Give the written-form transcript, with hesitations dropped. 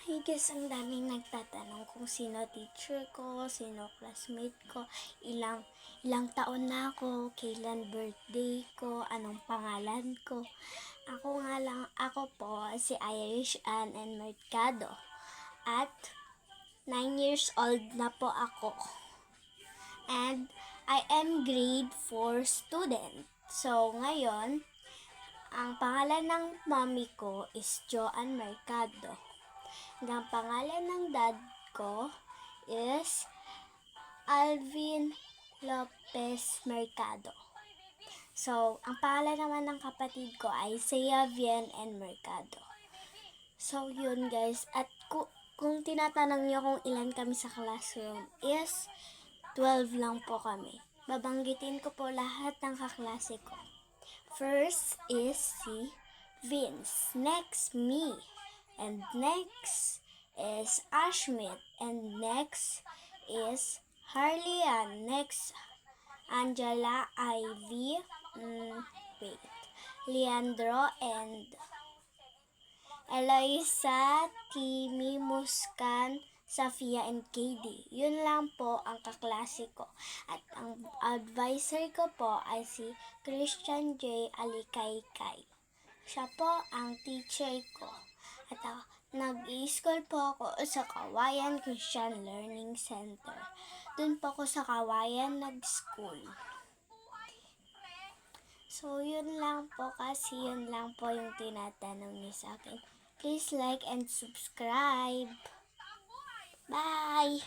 Hey guys, ang daming nagtatanong kung sino teacher ko, sino classmate ko, ilang taon na ako, kailan birthday ko, anong pangalan ko. Ako po si Irish Ann and Mercado. At 9 years old na po ako. And I am grade 4 student. So ngayon, ang pangalan ng mommy ko is Joanne Mercado. Ang pangalan ng dad ko is Alvin Lopez Mercado. So, ang pangalan naman ng kapatid ko ay Sea Vien and Mercado. So, yun guys. At kung tinatanong nyo kung ilan kami sa classroom is 12 lang po kami. Babanggitin ko po lahat ng kaklase ko. First is si Vince. Next, me. And next is Ashmit. And next is Harlian. Next, Angela, Ivy, Leandro, and Eloisa, Timmy, Muskan, Safia, and KD. Yun lang po ang kaklase ko. At ang advisor ko po ay si Christian J. Alikaykay. Siya po ang teacher ko. At nag-i-school po ako sa Kawayan Christian Learning Center. Doon po ako sa Kawayan nag-school. So, yun lang po kasi yun lang po yung tinatanong niyo sa akin. Please like and subscribe. Bye!